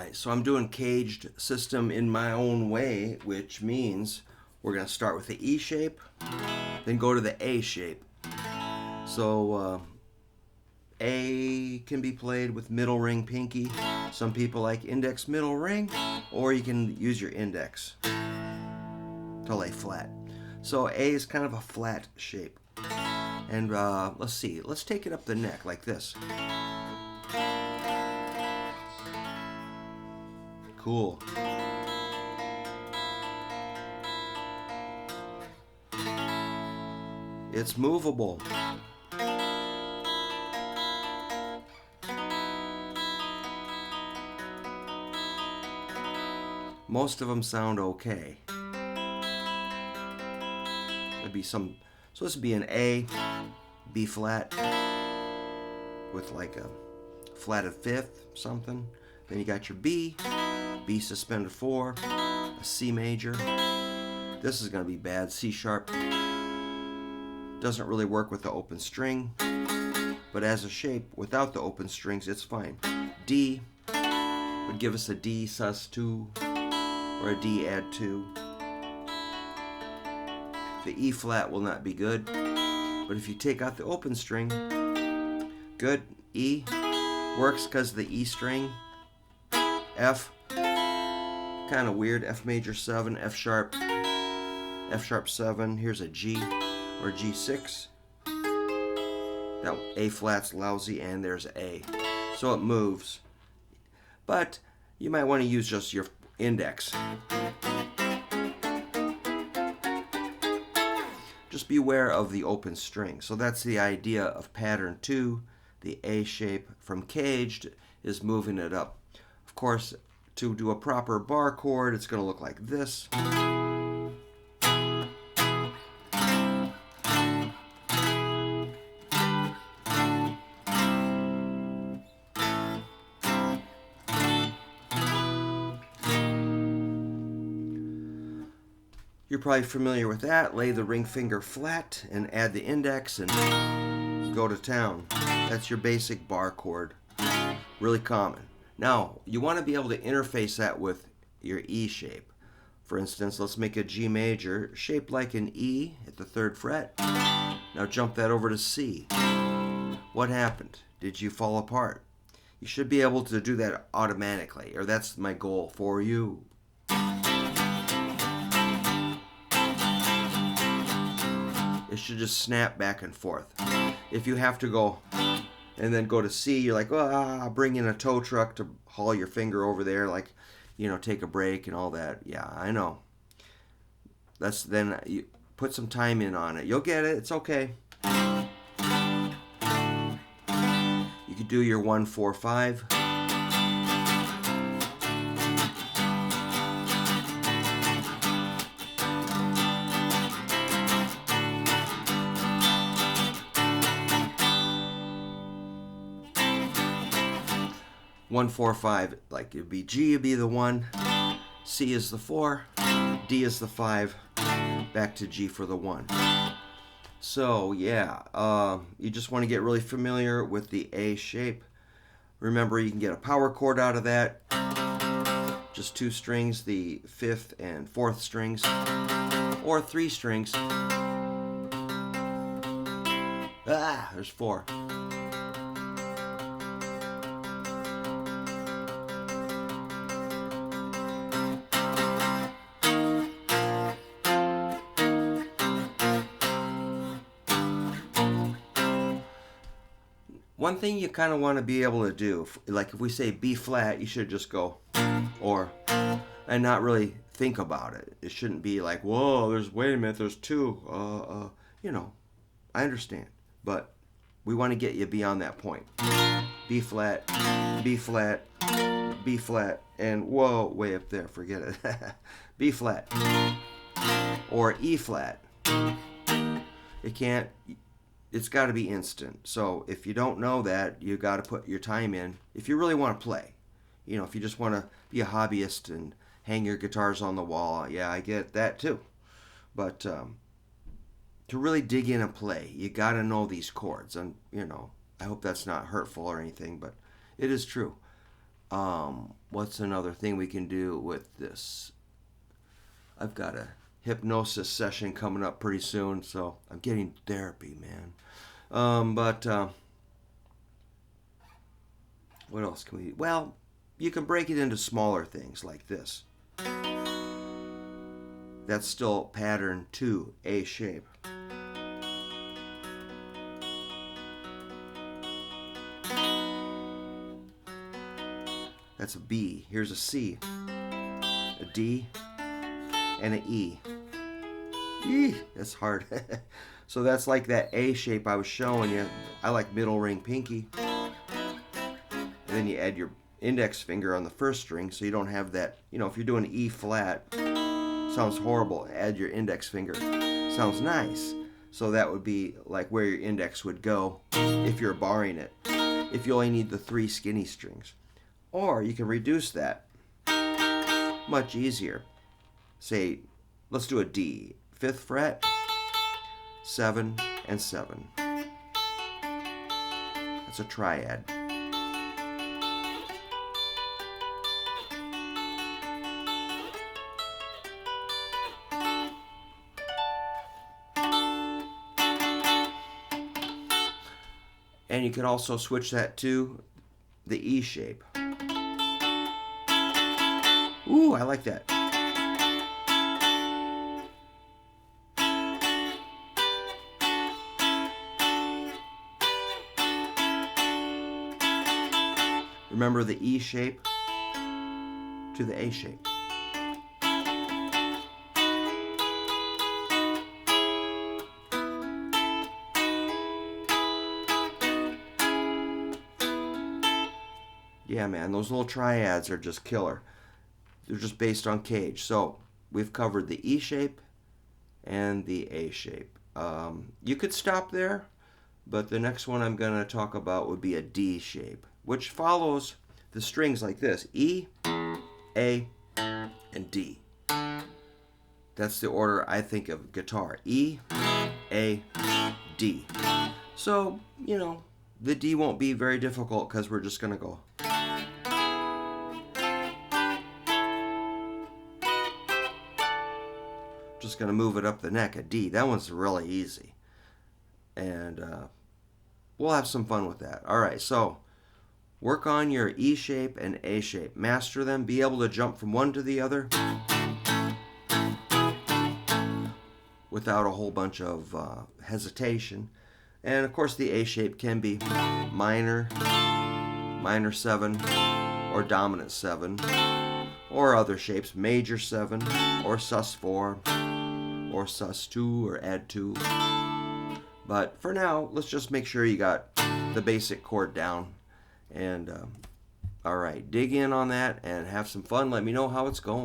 Alright, so I'm doing caged system in my own way, which means we're going to start with the E shape, then go to the A shape. So A can be played with middle ring pinky. Some people like index middle ring, or you can use your index to lay flat. So A is kind of a flat shape. And let's see, let's take it up the neck like this. Cool. It's movable. Most of them sound okay. There'd be some, so this would be an A, B flat, with like a flatted fifth, something. Then you got your B suspended 4, a C major. This is going to be bad. C sharp doesn't really work with the open string, but as a shape without the open strings, it's fine. D would give us a D sus 2 or a D add 2. The E flat will not be good, but if you take out the open string, good. E works because the E string. F, kind of weird. F major 7, F sharp 7. Here's a G or G6. That A flat's lousy, and there's A. So it moves. But you might want to use just your index. Just beware of the open string. So that's the idea of pattern 2. The A shape from Caged is moving it up. Of course, to do a proper bar chord, it's going to look like this. You're probably familiar with that. Lay the ring finger flat and add the index and go to town. That's your basic bar chord. Really common. Now, you want to be able to interface that with your E shape. For instance, let's make a G major shaped like an E at the 3rd fret. Now jump that over to C. What happened? Did you fall apart? You should be able to do that automatically, or that's my goal for you. It should just snap back and forth. If you have to go and then go to C, you're like, oh, bring in a tow truck to haul your finger over there, like, you know, take a break and all that. Yeah, I know. That's then you put some time in on it. You'll get it. It's okay. You could do your 1, 4, 5. One, 4, 5, like it'd be G would be the 1, C is the 4, D is the 5, back to G for the 1. So yeah, you just want to get really familiar with the A shape. Remember, you can get a power chord out of that. Just 2 strings, the 5th and 4th strings, or 3 strings. Ah, there's 4. One thing you kind of want to be able to do, like if we say B flat, you should just go or, and not really think about it. It shouldn't be like, whoa, wait a minute, there's 2. You know, I understand, but we want to get you beyond that point. B flat, B flat, B flat, and whoa, way up there, forget it. B flat or E flat. It's got to be instant. So if you don't know that, you got to put your time in. If you really want to play, you know, if you just want to be a hobbyist and hang your guitars on the wall, yeah, I get that too. But to really dig in and play, you got to know these chords. And, you know, I hope that's not hurtful or anything, but it is true. what's another thing we can do with this? I've got a hypnosis session coming up pretty soon, so I'm getting therapy, man. But what else can we? Well, you can break it into smaller things like this. That's still pattern 2, A shape. That's a B. Here's a C, a D, and an E. That's hard. So that's like that A shape I was showing you. I like middle ring pinky. And then you add your index finger on the first string so you don't have that, if you're doing E flat, sounds horrible. Add your index finger. Sounds nice. So that would be like where your index would go if you're barring it. If you only need the 3 skinny strings. Or you can reduce that. Much easier. Say, let's do a D. 5th fret, 7, and 7. That's a triad. And you can also switch that to the E shape. Ooh, I like that. Remember the E shape to the A shape. Yeah, man, those little triads are just killer. They're just based on CAGED. So we've covered the E shape and the A shape. You could stop there, but the next one I'm going to talk about would be a D shape, which follows the strings like this: E, A, and D. That's the order I think of guitar: E, A, D. So, the D won't be very difficult because we're just going to go. Just going to move it up the neck, a D. That one's really easy. And we'll have some fun with that. All right, so work on your E shape and A shape. Master them. Be able to jump from one to the other without a whole bunch of hesitation. And of course the A shape can be minor, minor 7, or dominant 7, or other shapes, major 7, or sus4, or sus2, or add 2. But for now, let's just make sure you got the basic chord down. And all right, dig in on that and have some fun. Let me know how it's going.